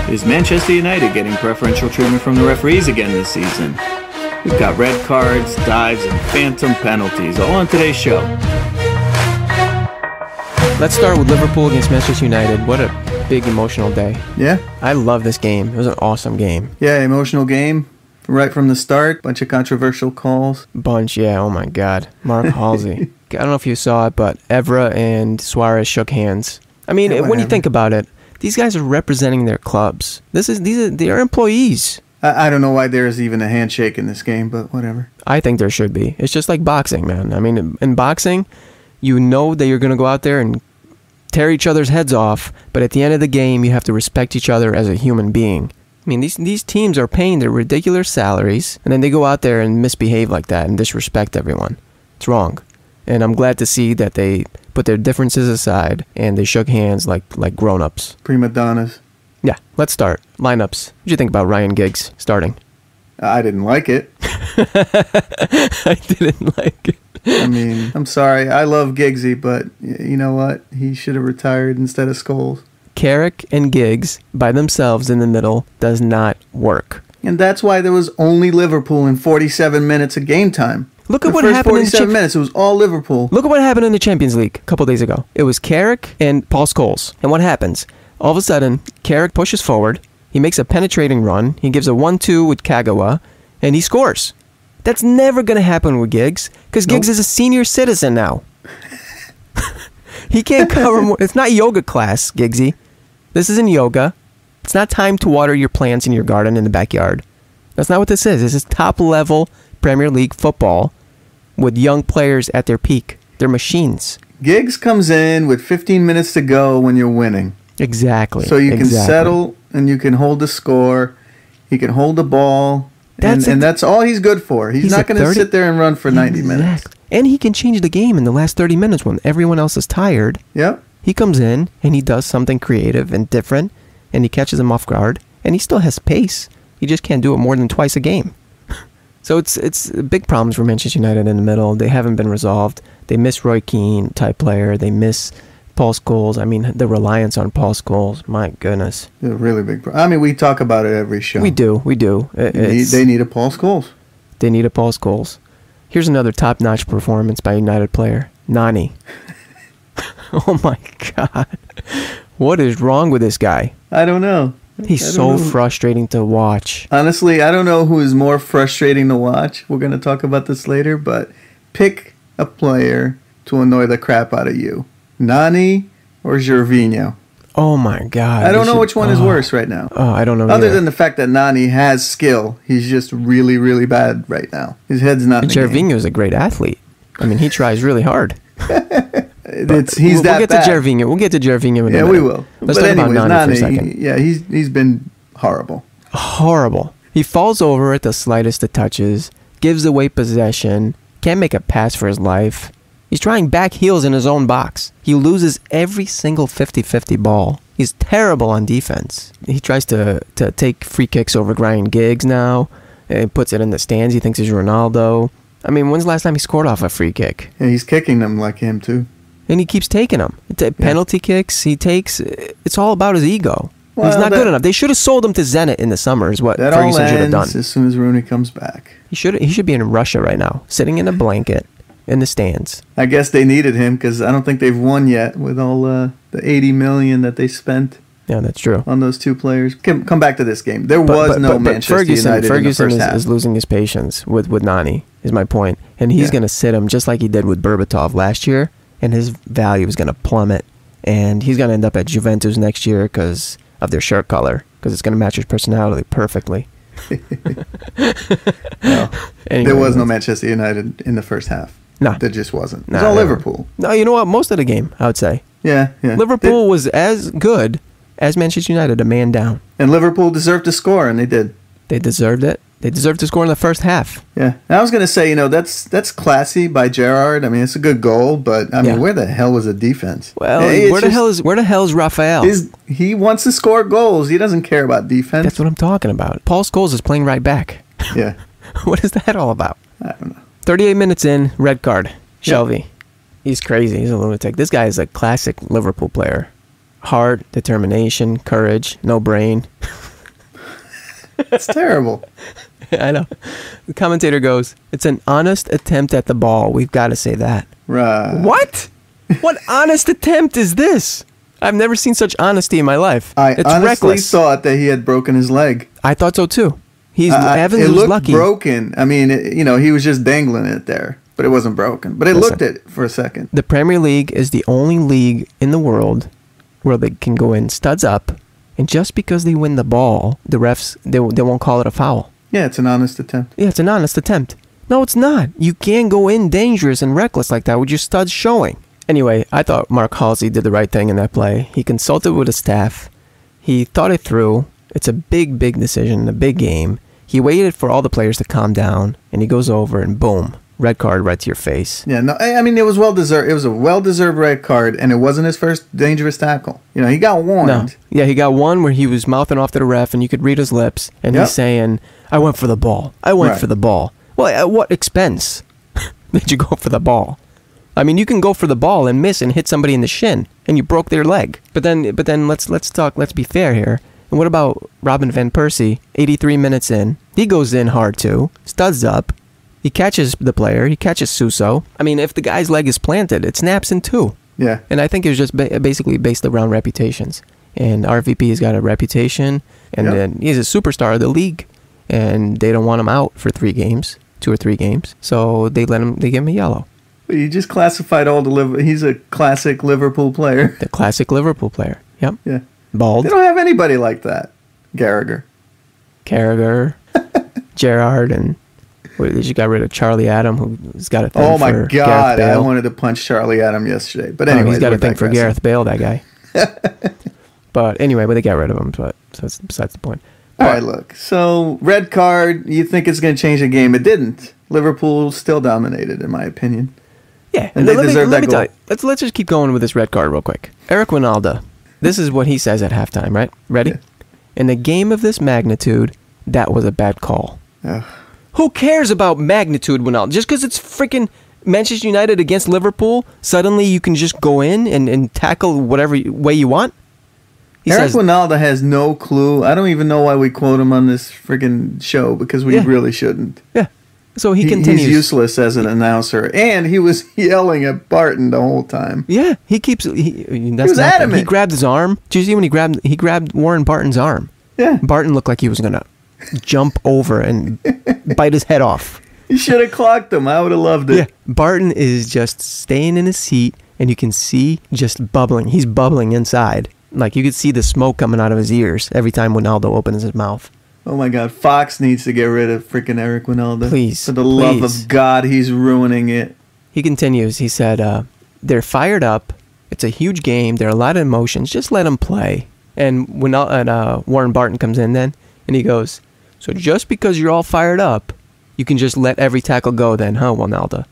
Is Manchester United getting preferential treatment from the referees again this season? We've got red cards, dives, and phantom penalties, all on today's show. Let's start with Liverpool against Manchester United. What a big emotional day. Yeah? I love this game. It was an awesome game. Yeah, emotional game. Right from the start. Bunch of controversial calls. Yeah. Oh my God. Mark Halsey. I don't know if you saw it, but Evra and Suarez shook hands. I mean, when you think about it, these guys are representing their clubs. They are employees. I don't know why there's even a handshake in this game, but whatever. I think there should be. It's just like boxing, man. I mean, in boxing, you know that you're going to go out there and tear each other's heads off, but at the end of the game, you have to respect each other as a human being. I mean, these teams are paying their ridiculous salaries, and then they go out there and misbehave like that and disrespect everyone. It's wrong. And I'm glad to see that they put their differences aside and they shook hands like grown-ups. Prima donnas. Yeah, let's start. Lineups. What do you think about Ryan Giggs starting? I didn't like it. I didn't like it. I mean, I'm sorry. I love Giggsy, but you know what? He should have retired instead of Scholes. Carrick and Giggs by themselves in the middle does not work. And that's why there was only Liverpool in 47 minutes of game time. Look at what happened in 47 minutes. It was all Liverpool. Look at what happened in the Champions League a couple days ago. It was Carrick and Paul Scholes. And what happens? All of a sudden, Carrick pushes forward. He makes a penetrating run. He gives a 1-2 with Kagawa, and he scores. That's never going to happen with Giggs, because Giggs is a senior citizen now. He can't cover more. It's not yoga class, Giggsy. This isn't yoga. It's not time to water your plants in your garden in the backyard. That's not what this is. This is top-level Premier League football with young players at their peak. They're machines. Giggs comes in with 15 minutes to go when you're winning. Exactly. So you can settle and you can hold the score. He can hold the ball. And that's all he's good for. He's not going to sit there and run for 90 minutes. And he can change the game in the last 30 minutes when everyone else is tired. Yep. He comes in and he does something creative and different, and he catches them off guard, and he still has pace. He just can't do it more than twice a game. So it's big problems for Manchester United in the middle. They haven't been resolved. They miss Roy Keane type player. They miss Paul Scholes. I mean, the reliance on Paul Scholes. My goodness. They're really big. I mean, we talk about it every show. We do. They need a Paul Scholes. They need a Paul Scholes. Here's another top-notch performance by a United player, Nani. Oh my God. What is wrong with this guy? I don't know. He's so frustrating to watch. Honestly, I don't know who is more frustrating to watch. We're going to talk about this later, but pick a player to annoy the crap out of you. Nani or Gervinho? Oh my God. I don't know which one is worse right now. Oh, I don't know Other than the fact that Nani has skill, he's just really, really bad right now. His head's not in the game. Gervinho is a great athlete. I mean, he tries really hard. We'll get to Gervinho. We'll get to Gervinho in a minute. Yeah, we will. Let's talk about Nani for a second. He's been horrible. Horrible. He falls over at the slightest of touches, gives away possession, can't make a pass for his life. He's trying back heels in his own box. He loses every single 50-50 ball. He's terrible on defense. He tries to take free kicks over Ryan Giggs now. And puts it in the stands. He thinks he's Ronaldo. I mean, when's the last time he scored off a free kick? Yeah, he's kicking them like him, too. And he keeps taking them. Penalty kicks, he takes. It's all about his ego. Well, he's not good enough. They should have sold him to Zenit in the summer is what Ferguson should have done. As soon as Rooney comes back. He should be in Russia right now, sitting in a blanket in the stands. I guess they needed him because I don't think they've won yet with all the $80 million that they spent. Yeah, that's true. On those two players. Come back to this game. There was no Manchester United Ferguson in the first half. is losing his patience with Nani, is my point. And he's going to sit him just like he did with Berbatov last year, and his value is going to plummet. And he's going to end up at Juventus next year because of their shirt color, because it's going to match his personality perfectly. Well, anyway, there was no Manchester United in the first half. No. There just wasn't. It was all Liverpool. No, you know what? Most of the game, I would say. Yeah. Liverpool was as good as Manchester United, a man down. And Liverpool deserved to score, and they did. They deserved it. They deserved to score in the first half. Yeah. And I was going to say, that's classy by Gerrard. I mean, it's a good goal, but I mean, where the hell was the defense? Well, where the hell is Rafael? He wants to score goals. He doesn't care about defense. That's what I'm talking about. Paul Scholes is playing right back. Yeah. What is that all about? I don't know. 38 minutes in, red card. Shelvey. He's crazy. He's a lunatic. This guy is a classic Liverpool player. heart, determination, courage, no brain. It's terrible. I know. The commentator goes, it's an honest attempt at the ball. We've got to say that. Right. What? What honest attempt is this? I've never seen such honesty in my life. It's honestly reckless. Thought that he had broken his leg. I thought so too. Evans it was looked lucky. Broken. I mean, he was just dangling it there, but it wasn't broken. But it looked it for a second. The Premier League is the only league in the world where they can go in studs up, and just because they win the ball, the refs they won't call it a foul. Yeah, it's an honest attempt. Yeah, it's an honest attempt. No, it's not. You can't go in dangerous and reckless like that with your studs showing. Anyway, I thought Mark Halsey did the right thing in that play. He consulted with his staff. He thought it through. It's a big decision, a big game. He waited for all the players to calm down, and he goes over and boom, red card right to your face. Yeah, no, I mean, it was well-deserved. It was a well-deserved red card, and it wasn't his first dangerous tackle. He got warned. No. Yeah, he got one where he was mouthing off to the ref, and you could read his lips, and he's saying, I went for the ball. I went for the ball. Well, at what expense did you go for the ball? I mean, you can go for the ball and miss and hit somebody in the shin, and you broke their leg. But then let's be fair here. And what about Robin van Persie? 83 minutes in, he goes in hard too, studs up. He catches the player. He catches Suso. I mean, if the guy's leg is planted, it snaps in two. Yeah. And I think it was just basically based around reputations. And RVP's got a reputation, and then he's a superstar of the league, and they don't want him out for 2 or 3 games. So they give him a yellow. You just classified he's a classic Liverpool player. The classic Liverpool player. Yep. Yeah. Bald. They don't have anybody like that. Carragher, Gerrard, and they just got rid of Charlie Adam, who's got a thing oh my for God, Gareth Bale. I wanted to punch Charlie Adam yesterday. But anyway, he's got a thing for Gareth Bale, that guy. But anyway, they got rid of him, so that's besides the point. All right, look. So, red card, you think it's going to change the game. It didn't. Liverpool still dominated, in my opinion. Yeah, and they deserve that goal. Let's just keep going with this red card real quick. Eric Wijnaldum. This is what he says at halftime, right? Ready? Yeah. In a game of this magnitude, that was a bad call. Ugh. Who cares about magnitude, Wijnaldum? Just because it's freaking Manchester United against Liverpool, suddenly you can just go in and tackle whatever way you want? Eric Wijnaldum has no clue. I don't even know why we quote him on this freaking show, because we really shouldn't. Yeah. So he continues. He's useless as an announcer, and he was yelling at Barton the whole time. Yeah, he was adamant. He grabbed his arm. Did you see when he grabbed Warren Barton's arm? Yeah. Barton looked like he was gonna jump over and bite his head off. You should have clocked him. I would have loved it. Yeah, Barton is just staying in his seat, and you can see just bubbling. He's bubbling inside. Like, you could see the smoke coming out of his ears every time Wijnaldum opens his mouth. Oh my God, Fox needs to get rid of freaking Eric Wijnaldum. Please. For the love of God, he's ruining it. He continues. He said, they're fired up. It's a huge game. There are a lot of emotions. Just let them play. And when Warren Barton comes in then, and he goes, so just because you're all fired up, you can just let every tackle go then, huh, Wijnaldum?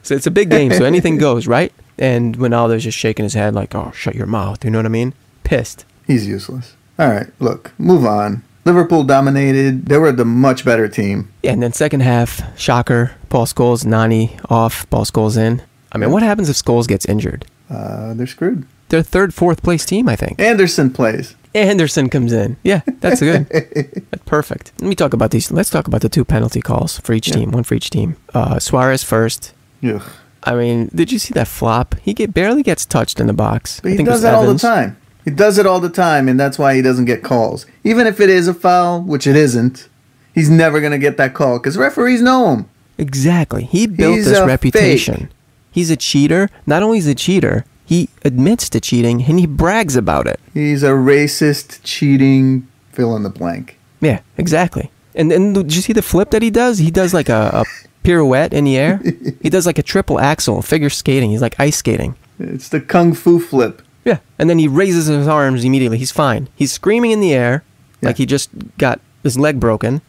So it's a big game, so anything goes, right? And Wijnaldum's just shaking his head like, oh, shut your mouth. You know what I mean? Pissed. He's useless. All right, look, move on. Liverpool dominated. They were the much better team. Yeah, and then second half, shocker, Paul Scholes, Nani off, Paul Scholes in. I mean, what happens if Scholes gets injured? They're screwed. They're third, fourth place team, I think. Anderson plays. Anderson comes in. Yeah, that's good. That's perfect. Let me talk about these. Let's talk about the 2 penalty calls for each team, one for each team. Suarez first. Ugh. I mean, did you see that flop? He barely gets touched in the box. But he does that all the time. He does it all the time, and that's why he doesn't get calls. Even if it is a foul, which it isn't, he's never going to get that call because referees know him. Exactly. He built this reputation. Fake. He's a cheater. Not only is he a cheater, he admits to cheating, and he brags about it. He's a racist, cheating, fill in the blank. Yeah, exactly. And then did you see the flip that he does? He does like a pirouette in the air. He does like a triple axel, figure skating. He's like ice skating. It's the kung fu flip. Yeah, and then he raises his arms immediately. He's fine. He's screaming in the air like he just got his leg broken.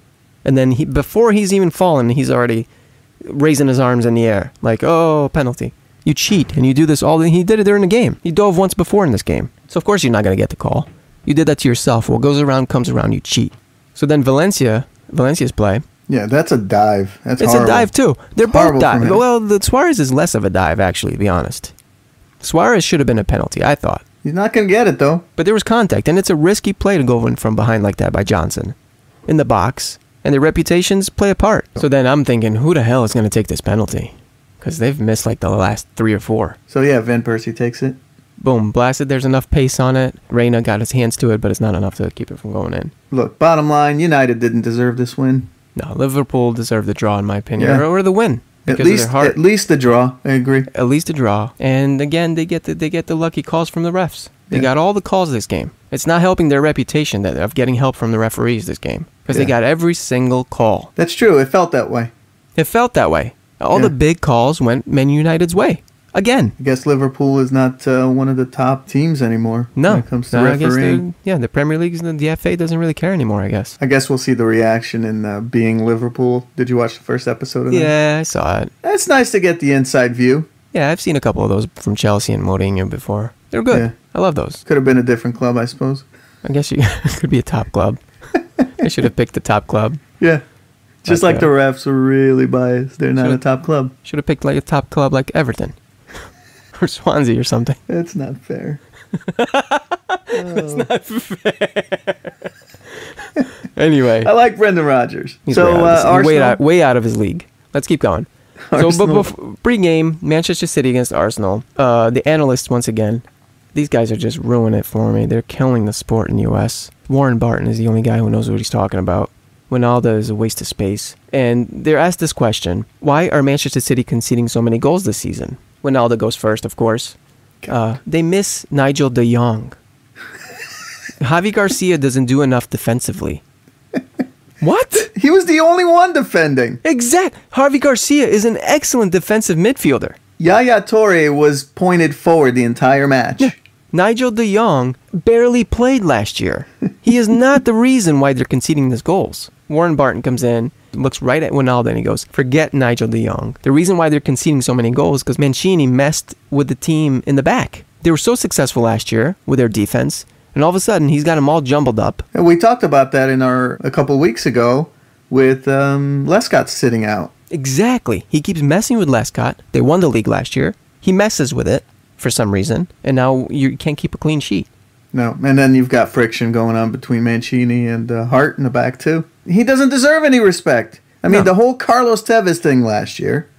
And then before he's even fallen, he's already raising his arms in the air. Like, oh, penalty. You cheat, and you do this all. He did it during the game. He dove once before in this game. So, of course, you're not going to get the call. You did that to yourself. What goes around comes around. You cheat. So then Valencia's play. Yeah, that's a dive. It's horrible. A dive, too. They're both dives. Well, the Suarez is less of a dive, actually, to be honest. Suarez should have been a penalty, I thought. He's not going to get it, though. But there was contact, and it's a risky play to go in from behind like that by Johnson in the box, and their reputations play a part. So then I'm thinking, who the hell is going to take this penalty? Because they've missed like the last 3 or 4. So, yeah, Van Persie takes it. Boom, blasted. There's enough pace on it. Reyna got his hands to it, but it's not enough to keep it from going in. Look, bottom line, United didn't deserve this win. No, Liverpool deserved the draw, in my opinion, Yeah. or the win. At Because of their heart. least the draw. I agree. At least a draw. And again, they get the lucky calls from the refs. They Yeah. got all the calls this game. It's not helping their reputation of getting help from the referees this game. Because they Yeah. got every single call. That's true. It felt that way. It felt that way. All Yeah. the big calls went Man United's way. Again. I guess Liverpool is not one of the top teams anymore No. when it comes to No, I guess refereeing. the Premier League, the FA doesn't really care anymore, I guess. I guess we'll see the reaction in Being Liverpool. Did you watch the first episode of that? Yeah, I saw it. It's nice to get the inside view. Yeah, I've seen a couple of those from Chelsea and Mourinho before. They're good. Yeah. I love those. Could have been a different club, I suppose. I guess you could be a top club. They should have picked the top club. Yeah. Just Like like the refs were really biased. They're not Should- a top club. Should have picked like a top club like Everton. Or Swansea or something. That's not fair. Anyway. I like Brendan Rodgers. He's So Arsenal. way out of his league. Let's keep going. Arsenal. So, but pre-game, Manchester City against Arsenal. The analysts, once again, these guys are just ruining it for me. They're killing the sport in the U.S. Warren Barton is the only guy who knows what he's talking about. Ronaldo is a waste of space. And they're asked this question, why are Manchester City conceding so many goals this season? Ronaldo goes first, of course. They miss Nigel de Jong. Javi Garcia doesn't do enough defensively. What? He was the only one defending. Exact. Javi Garcia is an excellent defensive midfielder. Yaya Toure was pointed forward the entire match. Nigel de Jong barely played last year. He is not the reason why they're conceding these goals. Warren Barton comes in, looks right at Ronaldo, and he goes, forget Nigel de Jong. The reason why they're conceding so many goals is because Mancini messed with the team in the back. They were so successful last year with their defense, and all of a sudden, he's got them all jumbled up. And we talked about that in a couple weeks ago with Lescott sitting out. Exactly. He keeps messing with Lescott. They won the league last year. He messes with it for some reason, and now you can't keep a clean sheet. No, and then you've got friction going on between Mancini and Hart in the back, too. He doesn't deserve any respect. I mean, the whole Carlos Tevez thing last year,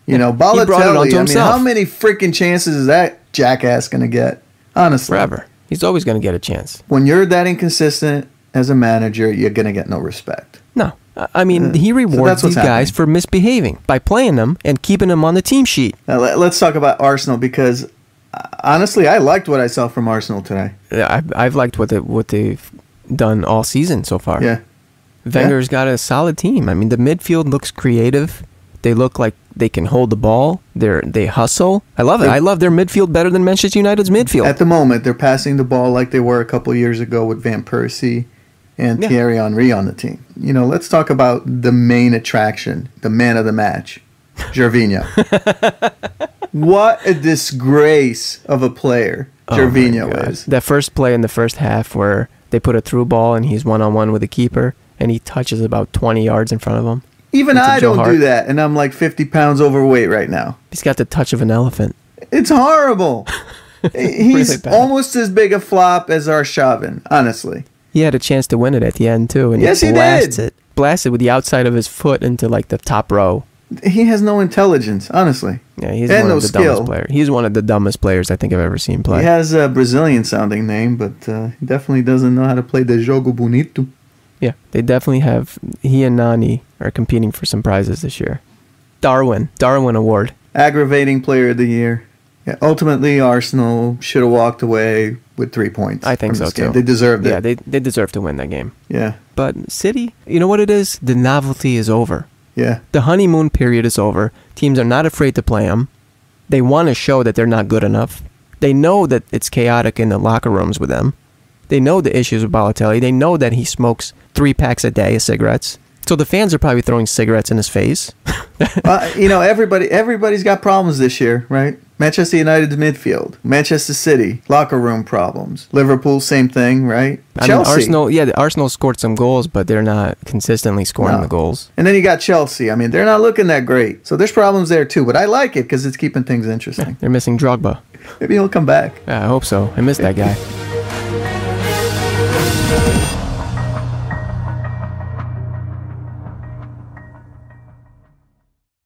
you know, brought it Balotelli, onto I mean, himself. how many freaking chances is that jackass going to get? Honestly. Forever. He's always going to get a chance. When you're that inconsistent as a manager, you're going to get no respect. No. I mean, he rewards that's what's these guys happening. for misbehaving by playing them and keeping them on the team sheet. Now, let's talk about Arsenal because, honestly, I liked what I saw from Arsenal today. I've liked what they've done all season so far. Yeah. Wenger's got a solid team. I mean, the midfield looks creative. They look like they can hold the ball. They hustle. I love it. I love their midfield better than Manchester United's midfield. At the moment, they're passing the ball like they were a couple years ago with Van Persie and Thierry Henry on the team. You know, let's talk about the main attraction, the man of the match, Gervinho. What a disgrace of a player Gervinho is. That first play in the first half where they put a through ball and he's one-on-one with the keeper and he touches about 20 yards in front of him. Even It's a I Joe don't Hart. do that, and I'm like 50 pounds overweight right now. He's got the touch of an elephant. It's horrible. He's Really bad. almost as big a flop as Arshavin, honestly. He had a chance to win it at the end too, and Yes, he blasts did. it. Blasted with the outside of his foot into like the top row. He has no intelligence, honestly. Yeah, he's And one no of the skill. dumbest players. He's one of the dumbest players I think I've ever seen play. He has a Brazilian-sounding name, but he definitely doesn't know how to play the jogo bonito. Yeah, they definitely have. He and Nani are competing for some prizes this year. Darwin Award. Aggravating player of the year. Yeah, ultimately, Arsenal should have walked away with 3 points. I think from so this too. game. They deserved it. Yeah, they deserve to win that game. Yeah, But City, you know what it is? The novelty is over. yeah. The honeymoon period is over. Teams are not afraid to play them. They want to show that they're not good enough. They know that it's chaotic in the locker rooms with them. They know the issues with Balotelli. They know that he smokes 3 packs a day of cigarettes. So the fans are probably throwing cigarettes in his face. You know, everybody's got problems this year, right? Manchester United's midfield. Manchester City, locker room problems. Liverpool, same thing, right? Chelsea. Arsenal scored some goals, but they're not consistently scoring the goals. And then you got Chelsea. I mean, they're not looking that great. So there's problems there too, but I like it because it's keeping things interesting. They're missing Drogba. Maybe he'll come back. Yeah, I hope so. I miss that guy.